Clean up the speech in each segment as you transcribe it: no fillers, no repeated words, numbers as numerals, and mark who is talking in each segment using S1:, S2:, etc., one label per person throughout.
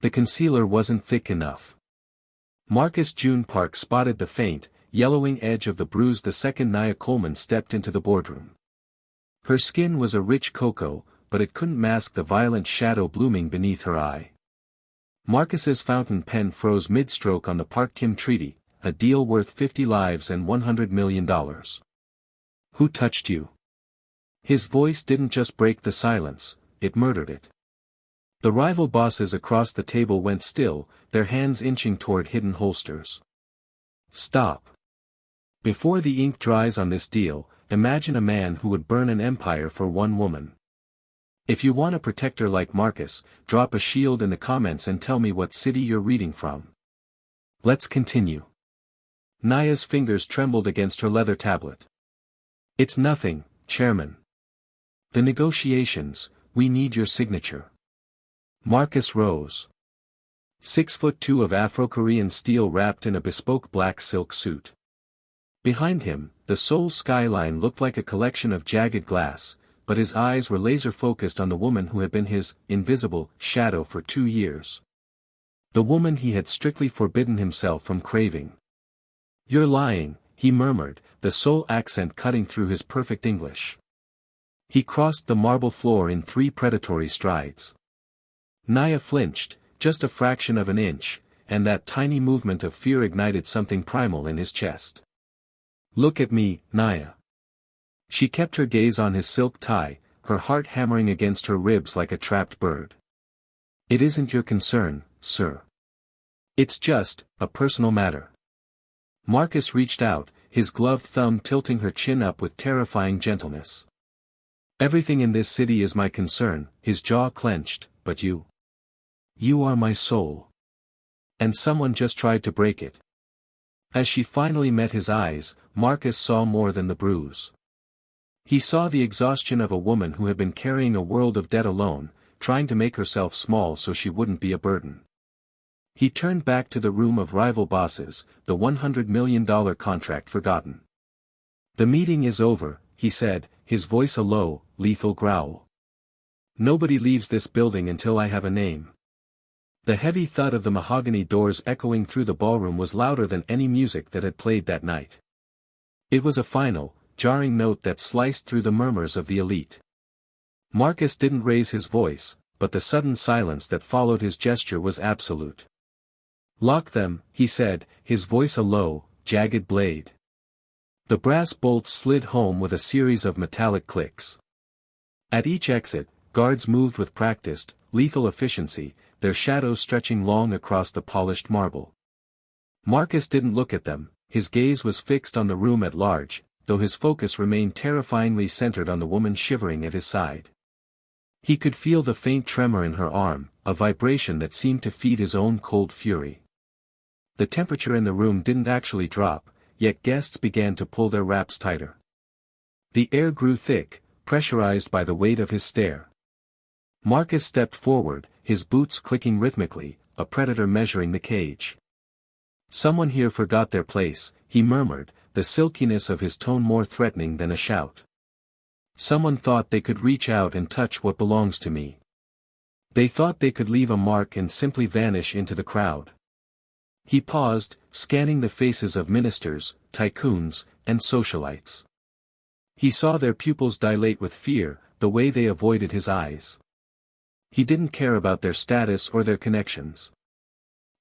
S1: The concealer wasn't thick enough. Marcus June Park spotted the faint, yellowing edge of the bruise the second Nia Coleman stepped into the boardroom. Her skin was a rich cocoa, but it couldn't mask the violent shadow blooming beneath her eye. Marcus's fountain pen froze mid-stroke on the Park-Kim Treaty, a deal worth 50 lives and $100 million. Who touched you? His voice didn't just break the silence, it murdered it. The rival bosses across the table went still, their hands inching toward hidden holsters. Stop. Before the ink dries on this deal, imagine a man who would burn an empire for one woman. If you want a protector like Marcus, drop a shield in the comments and tell me what city you're reading from. Let's continue. Nia's fingers trembled against her leather tablet. It's nothing, Chairman. The negotiations, we need your signature. Marcus rose. 6'2" of Afro-Korean steel wrapped in a bespoke black silk suit. Behind him, the Seoul skyline looked like a collection of jagged glass, but his eyes were laser-focused on the woman who had been his invisible shadow for 2 years. The woman he had strictly forbidden himself from craving. You're lying, he murmured, the Seoul accent cutting through his perfect English. He crossed the marble floor in 3 predatory strides. Nia flinched, just a fraction of an inch, and that tiny movement of fear ignited something primal in his chest. Look at me, Nia. She kept her gaze on his silk tie, her heart hammering against her ribs like a trapped bird. It isn't your concern, sir. It's just a personal matter. Marcus reached out, his gloved thumb tilting her chin up with terrifying gentleness. Everything in this city is my concern, his jaw clenched, but you. You are my soul. And someone just tried to break it. As she finally met his eyes, Marcus saw more than the bruise. He saw the exhaustion of a woman who had been carrying a world of debt alone, trying to make herself small so she wouldn't be a burden. He turned back to the room of rival bosses, the $100 million contract forgotten. The meeting is over, he said, his voice a low, lethal growl. Nobody leaves this building until I have a name. The heavy thud of the mahogany doors echoing through the ballroom was louder than any music that had played that night. It was a final, jarring note that sliced through the murmurs of the elite. Marcus didn't raise his voice, but the sudden silence that followed his gesture was absolute. Lock them, he said, his voice a low, jagged blade. The brass bolts slid home with a series of metallic clicks. At each exit, guards moved with practiced, lethal efficiency, their shadows stretching long across the polished marble. Marcus didn't look at them, his gaze was fixed on the room at large, though his focus remained terrifyingly centered on the woman shivering at his side. He could feel the faint tremor in her arm, a vibration that seemed to feed his own cold fury. The temperature in the room didn't actually drop, yet guests began to pull their wraps tighter. The air grew thick, pressurized by the weight of his stare. Marcus stepped forward, his boots clicking rhythmically, a predator measuring the cage. Someone here forgot their place, he murmured, the silkiness of his tone more threatening than a shout. Someone thought they could reach out and touch what belongs to me. They thought they could leave a mark and simply vanish into the crowd. He paused, scanning the faces of ministers, tycoons, and socialites. He saw their pupils dilate with fear, the way they avoided his eyes. He didn't care about their status or their connections.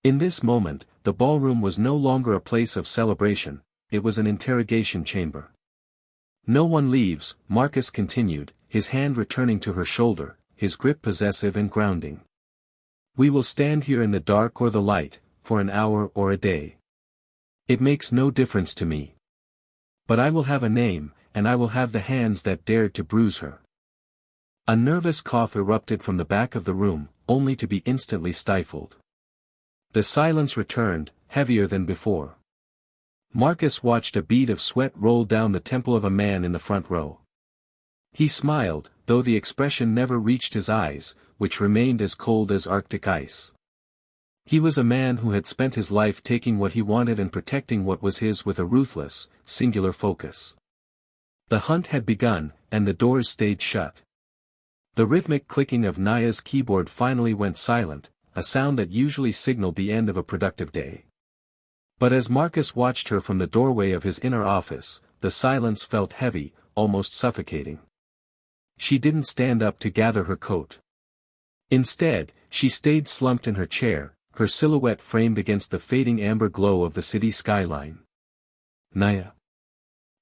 S1: In this moment, the ballroom was no longer a place of celebration, it was an interrogation chamber. No one leaves, Marcus continued, his hand returning to her shoulder, his grip possessive and grounding. We will stand here in the dark or the light, for an hour or a day. It makes no difference to me. But I will have a name, and I will have the hands that dared to bruise her. A nervous cough erupted from the back of the room, only to be instantly stifled. The silence returned, heavier than before. Marcus watched a bead of sweat roll down the temple of a man in the front row. He smiled, though the expression never reached his eyes, which remained as cold as Arctic ice. He was a man who had spent his life taking what he wanted and protecting what was his with a ruthless, singular focus. The hunt had begun, and the doors stayed shut. The rhythmic clicking of Nia's keyboard finally went silent, a sound that usually signaled the end of a productive day. But as Marcus watched her from the doorway of his inner office, the silence felt heavy, almost suffocating. She didn't stand up to gather her coat. Instead, she stayed slumped in her chair, her silhouette framed against the fading amber glow of the city skyline. Naya.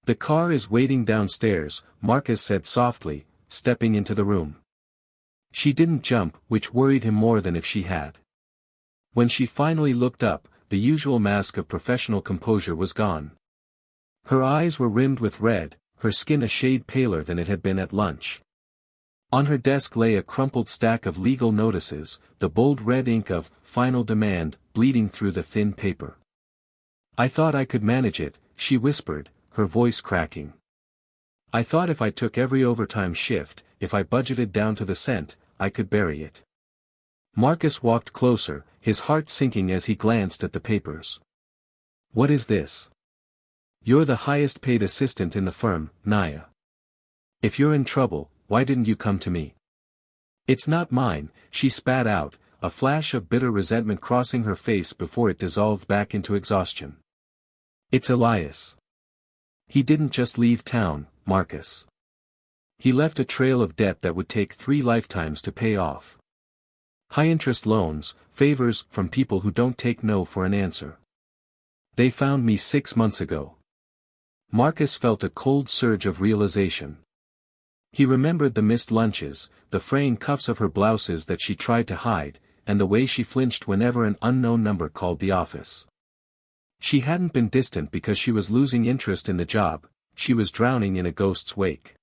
S1: The car is waiting downstairs, Marcus said softly, stepping into the room. She didn't jump, which worried him more than if she had. When she finally looked up, the usual mask of professional composure was gone. Her eyes were rimmed with red, her skin a shade paler than it had been at lunch. On her desk lay a crumpled stack of legal notices, the bold red ink of "Final Demand" bleeding through the thin paper. "I thought I could manage it," she whispered, her voice cracking. "I thought if I took every overtime shift, if I budgeted down to the cent, I could bury it." Marcus walked closer, his heart sinking as he glanced at the papers. "What is this?" "You're the highest paid assistant in the firm, Naya. If you're in trouble, why didn't you come to me?" "It's not mine," she spat out, a flash of bitter resentment crossing her face before it dissolved back into exhaustion. "It's Elias. He didn't just leave town, Marcus. He left a trail of debt that would take 3 lifetimes to pay off. High-interest loans, favors from people who don't take no for an answer. They found me 6 months ago." Marcus felt a cold surge of realization. He remembered the missed lunches, the fraying cuffs of her blouses that she tried to hide, and the way she flinched whenever an unknown number called the office. She hadn't been distant because she was losing interest in the job, she was drowning in a ghost's wake.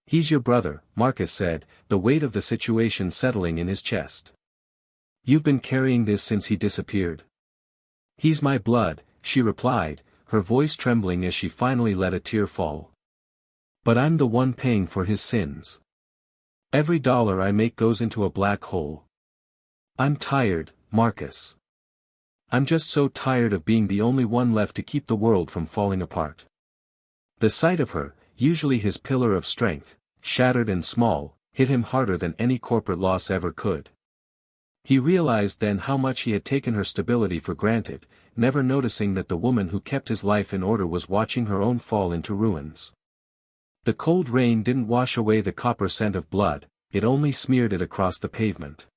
S1: "He's your brother," Marcus said, the weight of the situation settling in his chest. "You've been carrying this since he disappeared." "He's my blood," she replied, her voice trembling as she finally let a tear fall. "But I'm the one paying for his sins. Every dollar I make goes into a black hole. I'm tired, Marcus. I'm just so tired of being the only one left to keep the world from falling apart." The sight of her, usually his pillar of strength, shattered and small, hit him harder than any corporate loss ever could. He realized then how much he had taken her stability for granted, never noticing that the woman who kept his life in order was watching her own fall into ruins. The cold rain didn't wash away the copper scent of blood, it only smeared it across the pavement.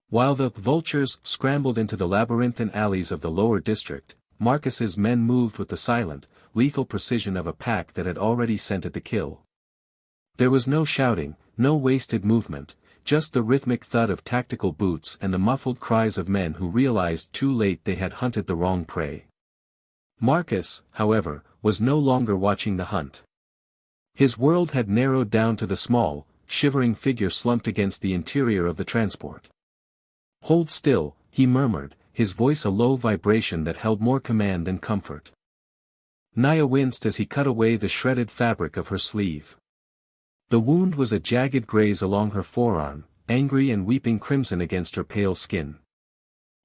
S1: While the vultures scrambled into the labyrinthine alleys of the lower district, Marcus's men moved with the silent, lethal precision of a pack that had already scented the kill. There was no shouting, no wasted movement, just the rhythmic thud of tactical boots and the muffled cries of men who realized too late they had hunted the wrong prey. Marcus, however, was no longer watching the hunt. His world had narrowed down to the small, shivering figure slumped against the interior of the transport. "Hold still," he murmured, his voice a low vibration that held more command than comfort. Naya winced as he cut away the shredded fabric of her sleeve. The wound was a jagged graze along her forearm, angry and weeping crimson against her pale skin.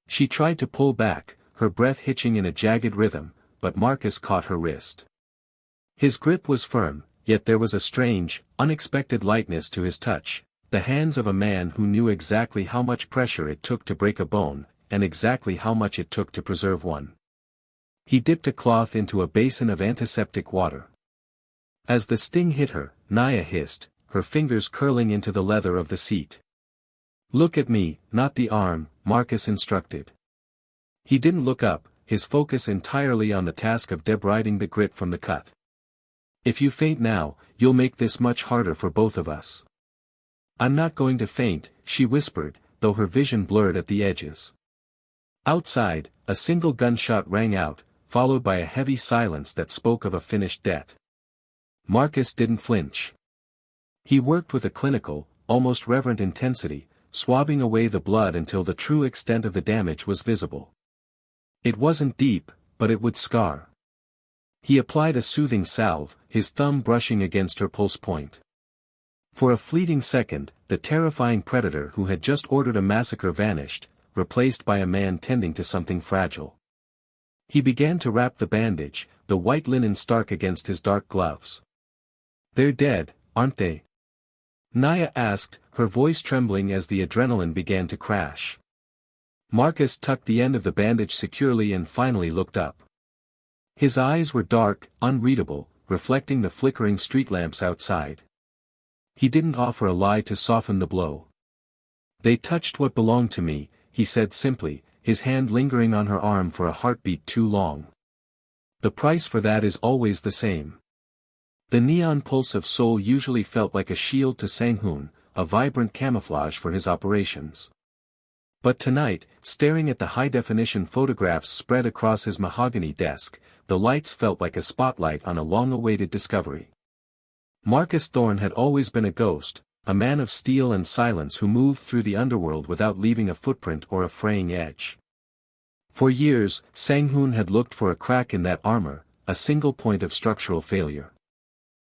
S1: She tried to pull back, her breath hitching in a jagged rhythm, but Marcus caught her wrist. His grip was firm, yet there was a strange, unexpected lightness to his touch, the hands of a man who knew exactly how much pressure it took to break a bone, and exactly how much it took to preserve one. He dipped a cloth into a basin of antiseptic water. As the sting hit her, Naya hissed, her fingers curling into the leather of the seat. "Look at me, not the arm," Marcus instructed. He didn't look up, his focus entirely on the task of debriding the grit from the cut. "If you faint now, you'll make this much harder for both of us." "I'm not going to faint," she whispered, though her vision blurred at the edges. Outside, a single gunshot rang out, followed by a heavy silence that spoke of a finished debt. Marcus didn't flinch. He worked with a clinical, almost reverent intensity, swabbing away the blood until the true extent of the damage was visible. It wasn't deep, but it would scar. He applied a soothing salve, his thumb brushing against her pulse point. For a fleeting second, the terrifying predator who had just ordered a massacre vanished, replaced by a man tending to something fragile. He began to wrap the bandage, the white linen stark against his dark gloves. "They're dead, aren't they?" Naya asked, her voice trembling as the adrenaline began to crash. Marcus tucked the end of the bandage securely and finally looked up. His eyes were dark, unreadable, reflecting the flickering street lamps outside. He didn't offer a lie to soften the blow. "They touched what belonged to me," he said simply, his hand lingering on her arm for a heartbeat too long. "The price for that is always the same." The neon pulse of Seoul usually felt like a shield to Sang-hoon, a vibrant camouflage for his operations. But tonight, staring at the high-definition photographs spread across his mahogany desk, the lights felt like a spotlight on a long-awaited discovery. Marcus Thorne had always been a ghost, a man of steel and silence who moved through the underworld without leaving a footprint or a fraying edge. For years, Sang-hoon had looked for a crack in that armor, a single point of structural failure.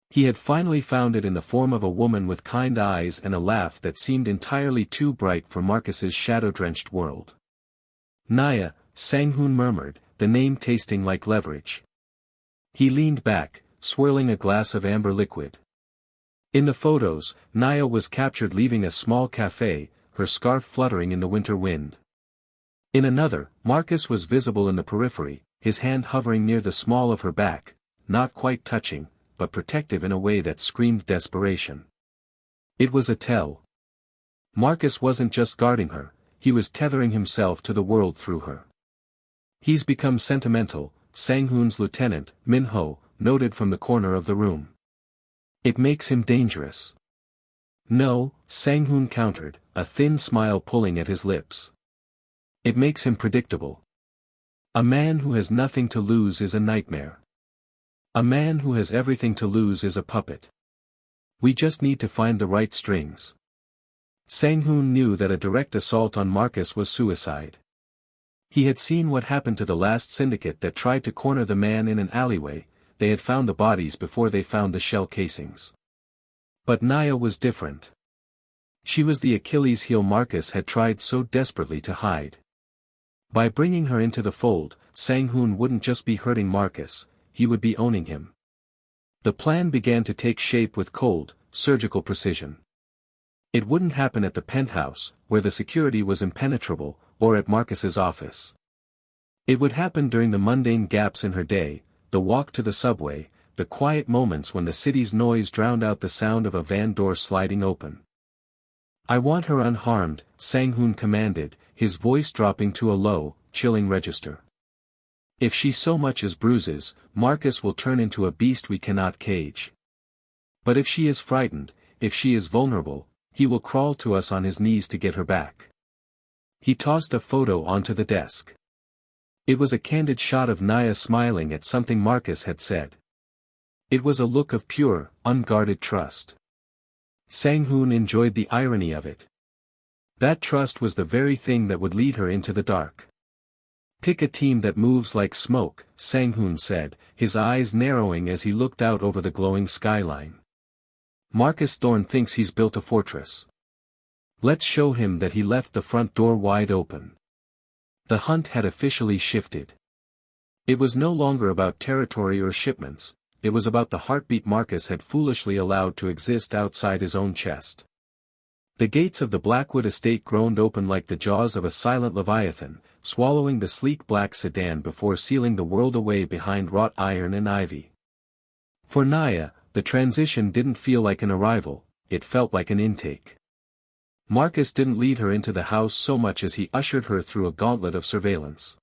S1: He had finally found it in the form of a woman with kind eyes and a laugh that seemed entirely too bright for Marcus's shadow-drenched world. "Naya," Sang-hoon murmured, the name tasting like leverage. He leaned back, swirling a glass of amber liquid. In the photos, Naya was captured leaving a small cafe, her scarf fluttering in the winter wind. In another, Marcus was visible in the periphery, his hand hovering near the small of her back, not quite touching, but protective in a way that screamed desperation. It was a tell. Marcus wasn't just guarding her, he was tethering himself to the world through her. "He's become sentimental," Sang-hoon's lieutenant, Min-ho, noted from the corner of the room. "It makes him dangerous." "No," Sang-hoon countered, a thin smile pulling at his lips. "It makes him predictable. A man who has nothing to lose is a nightmare. A man who has everything to lose is a puppet. We just need to find the right strings." Sang-hoon knew that a direct assault on Marcus was suicide. He had seen what happened to the last syndicate that tried to corner the man in an alleyway. They had found the bodies before they found the shell casings. But Naya was different. She was the Achilles heel Marcus had tried so desperately to hide. By bringing her into the fold, Sang-hoon wouldn't just be hurting Marcus, he would be owning him. The plan began to take shape with cold, surgical precision. It wouldn't happen at the penthouse, where the security was impenetrable, or at Marcus's office. It would happen during the mundane gaps in her day, the walk to the subway, the quiet moments when the city's noise drowned out the sound of a van door sliding open. "I want her unharmed," Sang-hoon commanded, his voice dropping to a low, chilling register. "If she so much as bruises, Marcus will turn into a beast we cannot cage. But if she is frightened, if she is vulnerable, he will crawl to us on his knees to get her back." He tossed a photo onto the desk. It was a candid shot of Naya smiling at something Marcus had said. It was a look of pure, unguarded trust. Sang-hoon enjoyed the irony of it. That trust was the very thing that would lead her into the dark. "Pick a team that moves like smoke," Sang-hoon said, his eyes narrowing as he looked out over the glowing skyline. "Marcus Thorne thinks he's built a fortress. Let's show him that he left the front door wide open." The hunt had officially shifted. It was no longer about territory or shipments, it was about the heartbeat Marcus had foolishly allowed to exist outside his own chest. The gates of the Blackwood estate groaned open like the jaws of a silent leviathan, swallowing the sleek black sedan before sealing the world away behind wrought iron and ivy. For Naya, the transition didn't feel like an arrival, it felt like an intake. Marcus didn't lead her into the house so much as he ushered her through a gauntlet of surveillance.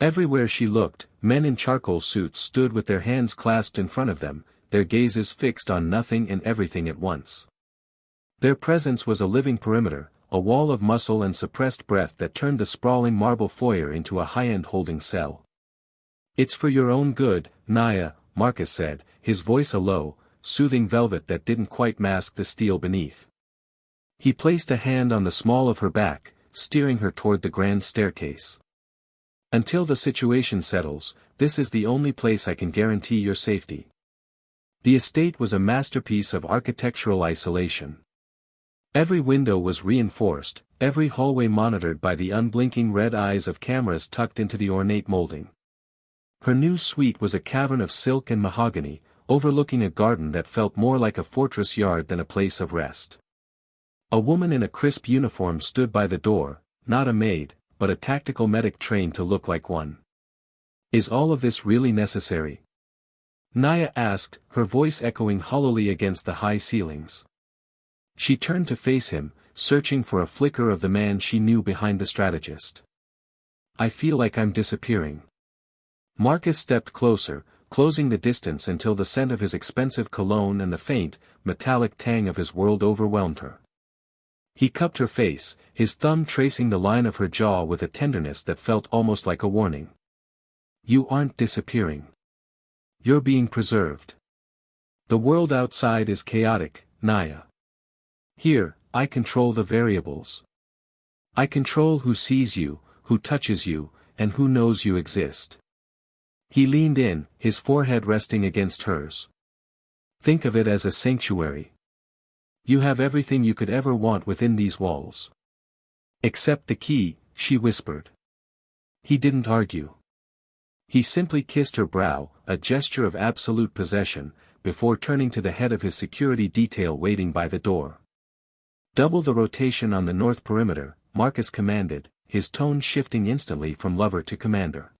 S1: Everywhere she looked, men in charcoal suits stood with their hands clasped in front of them, their gazes fixed on nothing and everything at once. Their presence was a living perimeter, a wall of muscle and suppressed breath that turned the sprawling marble foyer into a high-end holding cell. "It's for your own good, Naya," Marcus said, his voice a low, soothing velvet that didn't quite mask the steel beneath. He placed a hand on the small of her back, steering her toward the grand staircase. "Until the situation settles, this is the only place I can guarantee your safety." The estate was a masterpiece of architectural isolation. Every window was reinforced, every hallway monitored by the unblinking red eyes of cameras tucked into the ornate molding. Her new suite was a cavern of silk and mahogany, overlooking a garden that felt more like a fortress yard than a place of rest. A woman in a crisp uniform stood by the door, not a maid, but a tactical medic trained to look like one. Is all of this really necessary? Naya asked, her voice echoing hollowly against the high ceilings. She turned to face him, searching for a flicker of the man she knew behind the strategist. I feel like I'm disappearing. Marcus stepped closer, closing the distance until the scent of his expensive cologne and the faint, metallic tang of his world overwhelmed her. He cupped her face, his thumb tracing the line of her jaw with a tenderness that felt almost like a warning. You aren't disappearing. You're being preserved. The world outside is chaotic, Naya. Here, I control the variables. I control who sees you, who touches you, and who knows you exist. He leaned in, his forehead resting against hers. Think of it as a sanctuary. You have everything you could ever want within these walls. Except the key, she whispered. He didn't argue. He simply kissed her brow, a gesture of absolute possession, before turning to the head of his security detail waiting by the door. Double the rotation on the north perimeter, Marcus commanded, his tone shifting instantly from lover to commander.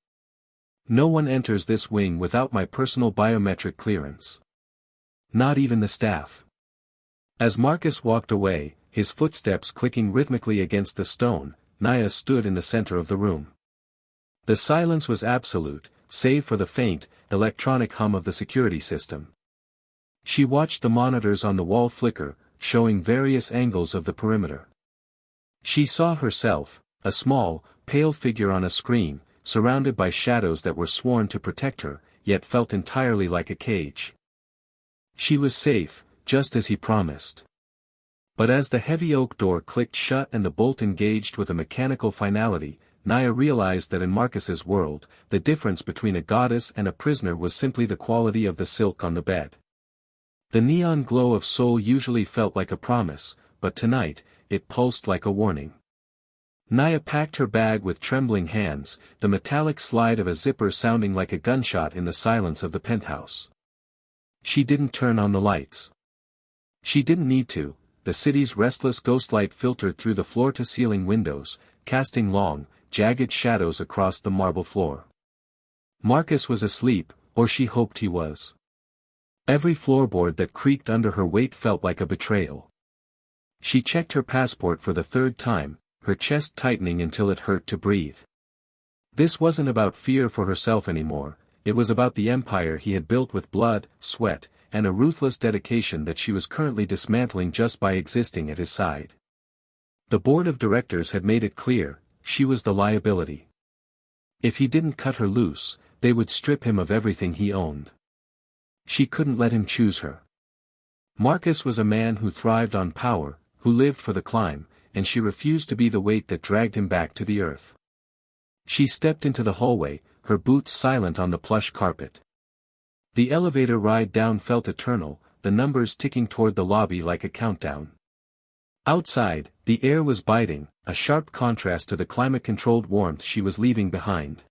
S1: No one enters this wing without my personal biometric clearance. Not even the staff. As Marcus walked away, his footsteps clicking rhythmically against the stone, Naya stood in the center of the room. The silence was absolute, save for the faint, electronic hum of the security system. She watched the monitors on the wall flicker, showing various angles of the perimeter. She saw herself, a small, pale figure on a screen, surrounded by shadows that were sworn to protect her, yet felt entirely like a cage. She was safe, just as he promised. But as the heavy oak door clicked shut and the bolt engaged with a mechanical finality, Naya realized that in Marcus's world, the difference between a goddess and a prisoner was simply the quality of the silk on the bed. The neon glow of soul usually felt like a promise, but tonight, it pulsed like a warning. Naya packed her bag with trembling hands, the metallic slide of a zipper sounding like a gunshot in the silence of the penthouse. She didn't turn on the lights. She didn't need to. The city's restless ghostlight filtered through the floor-to-ceiling windows, casting long, jagged shadows across the marble floor. Marcus was asleep, or she hoped he was. Every floorboard that creaked under her weight felt like a betrayal. She checked her passport for the third time, her chest tightening until it hurt to breathe. This wasn't about fear for herself anymore, it was about the empire he had built with blood, sweat, and a ruthless dedication that she was currently dismantling just by existing at his side. The board of directors had made it clear, she was the liability. If he didn't cut her loose, they would strip him of everything he owned. She couldn't let him choose her. Marcus was a man who thrived on power, who lived for the climb, and she refused to be the weight that dragged him back to the earth. She stepped into the hallway, her boots silent on the plush carpet. The elevator ride down felt eternal, the numbers ticking toward the lobby like a countdown. Outside, the air was biting, a sharp contrast to the climate-controlled warmth she was leaving behind.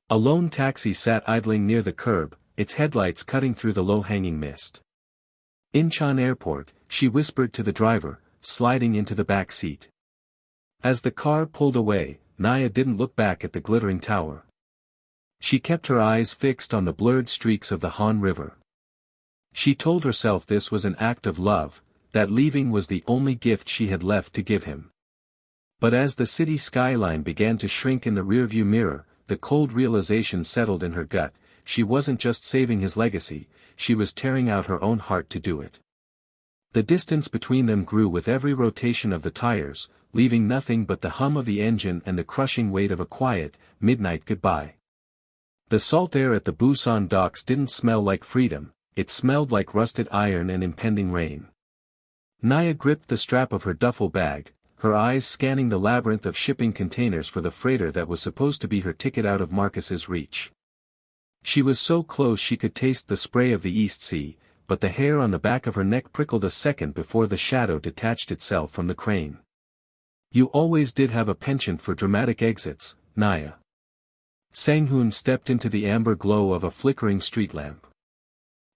S1: A lone taxi sat idling near the curb, its headlights cutting through the low-hanging mist. Incheon Airport, she whispered to the driver, sliding into the back seat. As the car pulled away, Naya didn't look back at the glittering tower. She kept her eyes fixed on the blurred streaks of the Han River. She told herself this was an act of love, that leaving was the only gift she had left to give him. But as the city skyline began to shrink in the rearview mirror, the cold realization settled in her gut, she wasn't just saving his legacy, she was tearing out her own heart to do it. The distance between them grew with every rotation of the tires, leaving nothing but the hum of the engine and the crushing weight of a quiet, midnight goodbye. The salt air at the Busan docks didn't smell like freedom, it smelled like rusted iron and impending rain. Naya gripped the strap of her duffel bag, her eyes scanning the labyrinth of shipping containers for the freighter that was supposed to be her ticket out of Marcus's reach. She was so close she could taste the spray of the East Sea, but the hair on the back of her neck prickled a second before the shadow detached itself from the crane. You always did have a penchant for dramatic exits, Naya. Sang-hoon stepped into the amber glow of a flickering street lamp.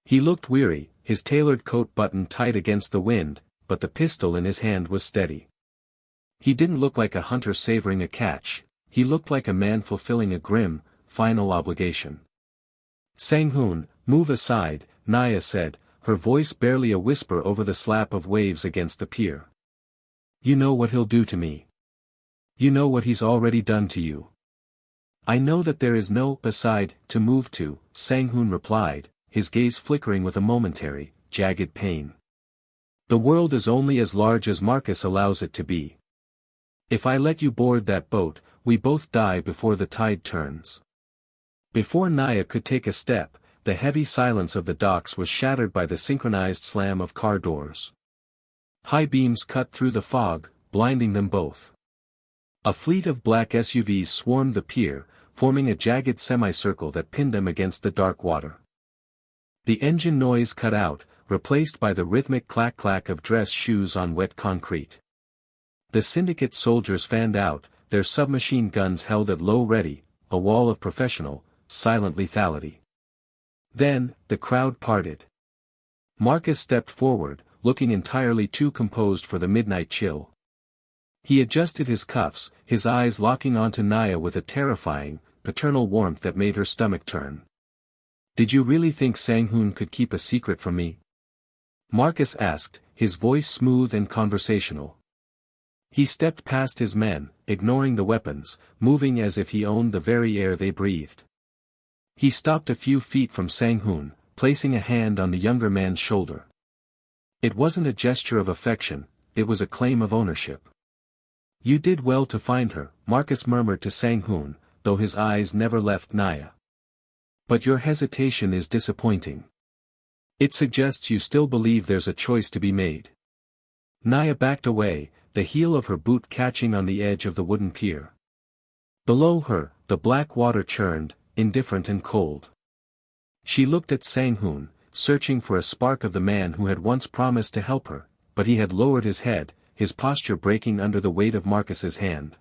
S1: He looked weary, his tailored coat buttoned tight against the wind, but the pistol in his hand was steady. He didn't look like a hunter savoring a catch, he looked like a man fulfilling a grim, final obligation. "Sang-hoon, move aside," Naya said, her voice barely a whisper over the slap of waves against the pier. "You know what he'll do to me. You know what he's already done to you." "I know that there is no aside to move to," Sang-hoon replied, his gaze flickering with a momentary, jagged pain. "The world is only as large as Marcus allows it to be. If I let you board that boat, we both die before the tide turns." Before Naya could take a step, the heavy silence of the docks was shattered by the synchronized slam of car doors. High beams cut through the fog, blinding them both. A fleet of black SUVs swarmed the pier, forming a jagged semicircle that pinned them against the dark water. The engine noise cut out, replaced by the rhythmic clack-clack of dress shoes on wet concrete. The syndicate soldiers fanned out, their submachine guns held at low ready, a wall of professional, silent lethality. Then, the crowd parted. Marcus stepped forward, looking entirely too composed for the midnight chill. He adjusted his cuffs, his eyes locking onto Naya with a terrifying, paternal warmth that made her stomach turn. "Did you really think Sang-hoon could keep a secret from me?" Marcus asked, his voice smooth and conversational. He stepped past his men, ignoring the weapons, moving as if he owned the very air they breathed. He stopped a few feet from Sang-hoon, placing a hand on the younger man's shoulder. It wasn't a gesture of affection, it was a claim of ownership. "You did well to find her," Marcus murmured to Sang-hoon, though his eyes never left Naya. "But your hesitation is disappointing. It suggests you still believe there's a choice to be made." Naya backed away, the heel of her boot catching on the edge of the wooden pier. Below her, the black water churned, indifferent and cold. She looked at Sang-hoon, searching for a spark of the man who had once promised to help her, but he had lowered his head, his posture breaking under the weight of Marcus's hand.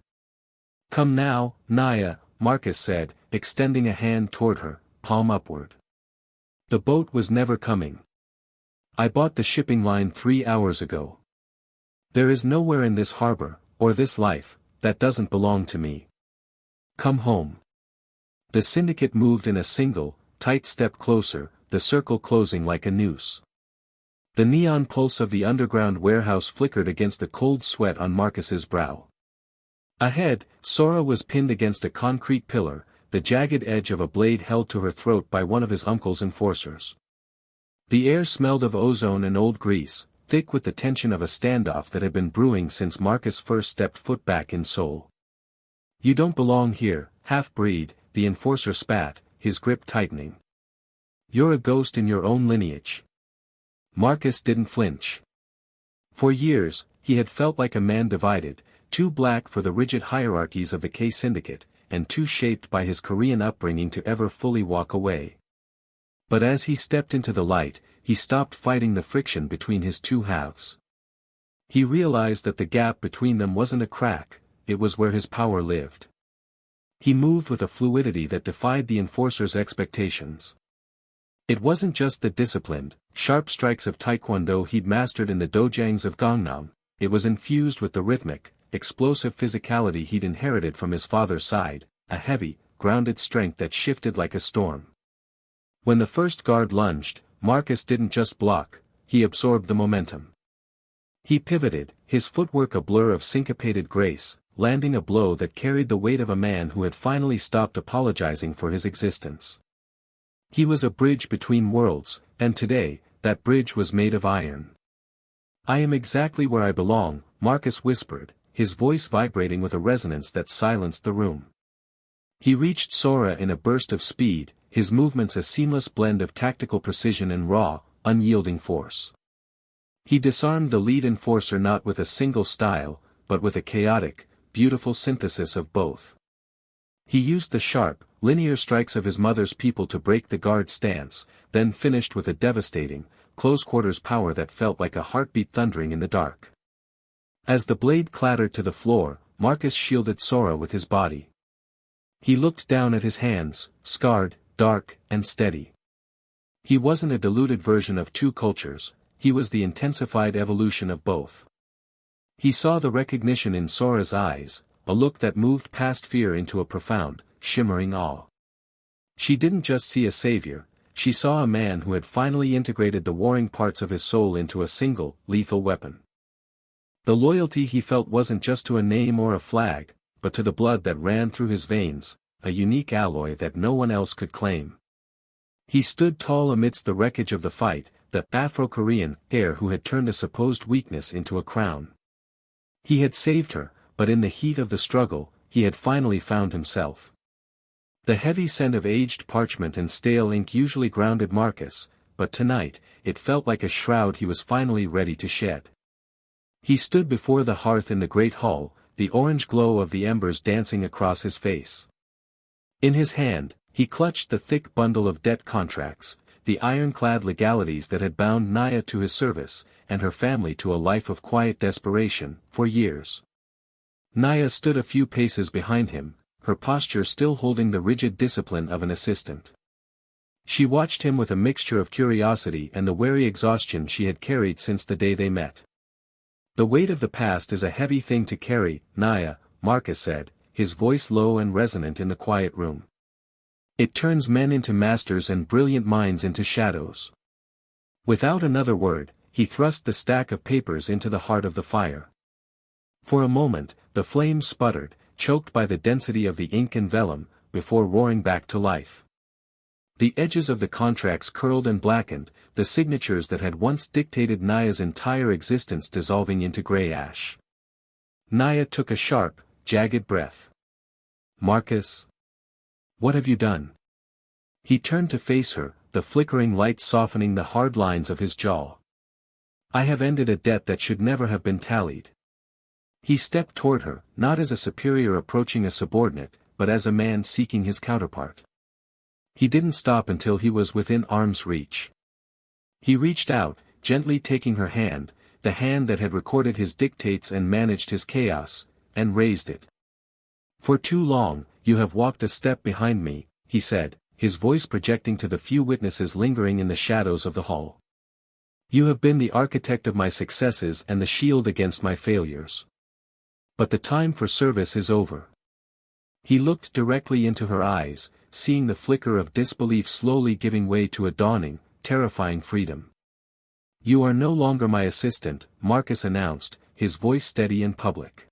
S1: "Come now, Naya," Marcus said, extending a hand toward her, palm upward. "The boat was never coming. I bought the shipping line 3 hours ago. There is nowhere in this harbor, or this life, that doesn't belong to me. Come home." The syndicate moved in a single, tight step closer, the circle closing like a noose. The neon pulse of the underground warehouse flickered against the cold sweat on Marcus's brow. Ahead, Sora was pinned against a concrete pillar, the jagged edge of a blade held to her throat by one of his uncle's enforcers. The air smelled of ozone and old grease, thick with the tension of a standoff that had been brewing since Marcus first stepped foot back in Seoul. "You don't belong here, half-breed," the enforcer spat, his grip tightening. "You're a ghost in your own lineage." Marcus didn't flinch. For years, he had felt like a man divided, too black for the rigid hierarchies of the K syndicate, and too shaped by his Korean upbringing to ever fully walk away. But as he stepped into the light, he stopped fighting the friction between his two halves. He realized that the gap between them wasn't a crack, it was where his power lived. He moved with a fluidity that defied the enforcer's expectations. It wasn't just the disciplined, sharp strikes of taekwondo he'd mastered in the dojangs of Gangnam, it was infused with the rhythmic, explosive physicality he'd inherited from his father's side, a heavy, grounded strength that shifted like a storm. When the first guard lunged, Marcus didn't just block, he absorbed the momentum. He pivoted, his footwork a blur of syncopated grace, landing a blow that carried the weight of a man who had finally stopped apologizing for his existence. He was a bridge between worlds, and today, that bridge was made of iron. "I am exactly where I belong," Marcus whispered, his voice vibrating with a resonance that silenced the room. He reached Sora in a burst of speed, his movements a seamless blend of tactical precision and raw, unyielding force. He disarmed the lead enforcer not with a single style, but with a chaotic, beautiful synthesis of both. He used the sharp, linear strikes of his mother's people to break the guard stance, then finished with a devastating, close-quarters power that felt like a heartbeat thundering in the dark. As the blade clattered to the floor, Marcus shielded Sora with his body. He looked down at his hands, scarred, dark, and steady. He wasn't a diluted version of two cultures, he was the intensified evolution of both. He saw the recognition in Sora's eyes, a look that moved past fear into a profound, shimmering awe. She didn't just see a savior, she saw a man who had finally integrated the warring parts of his soul into a single, lethal weapon. The loyalty he felt wasn't just to a name or a flag, but to the blood that ran through his veins, a unique alloy that no one else could claim. He stood tall amidst the wreckage of the fight, the Afro-Korean heir who had turned a supposed weakness into a crown. He had saved her, but in the heat of the struggle, he had finally found himself. The heavy scent of aged parchment and stale ink usually grounded Marcus, but tonight, it felt like a shroud he was finally ready to shed. He stood before the hearth in the great hall, the orange glow of the embers dancing across his face. In his hand, he clutched the thick bundle of debt contracts, the ironclad legalities that had bound Naya to his service, and her family to a life of quiet desperation, for years. Naya stood a few paces behind him, her posture still holding the rigid discipline of an assistant. She watched him with a mixture of curiosity and the wary exhaustion she had carried since the day they met. "The weight of the past is a heavy thing to carry, Naya," Marcus said, his voice low and resonant in the quiet room. "It turns men into masters and brilliant minds into shadows." Without another word, he thrust the stack of papers into the heart of the fire. For a moment, the flames sputtered, choked by the density of the ink and vellum, before roaring back to life. The edges of the contracts curled and blackened, the signatures that had once dictated Naya's entire existence dissolving into gray ash. Naya took a sharp, jagged breath. "Marcus? What have you done?" He turned to face her, the flickering light softening the hard lines of his jaw. "I have ended a debt that should never have been tallied." He stepped toward her, not as a superior approaching a subordinate, but as a man seeking his counterpart. He didn't stop until he was within arm's reach. He reached out, gently taking her hand, the hand that had recorded his dictates and managed his chaos, and raised it. "For too long, you have walked a step behind me," he said, his voice projecting to the few witnesses lingering in the shadows of the hall. "You have been the architect of my successes and the shield against my failures. But the time for service is over." He looked directly into her eyes, seeing the flicker of disbelief slowly giving way to a dawning, terrifying freedom. "You are no longer my assistant," Marcus announced, his voice steady and public.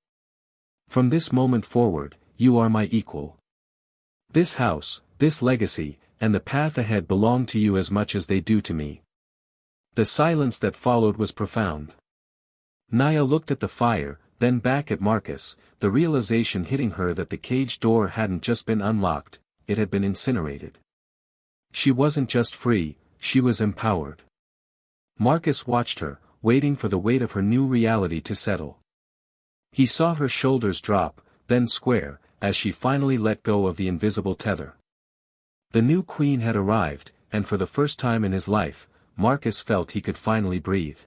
S1: "From this moment forward, you are my equal. This house, this legacy, and the path ahead belong to you as much as they do to me." The silence that followed was profound. Naya looked at the fire, then back at Marcus, the realization hitting her that the cage door hadn't just been unlocked, it had been incinerated. She wasn't just free, she was empowered. Marcus watched her, waiting for the weight of her new reality to settle. He saw her shoulders drop, then square, as she finally let go of the invisible tether. The new queen had arrived, and for the first time in his life, Marcus felt he could finally breathe.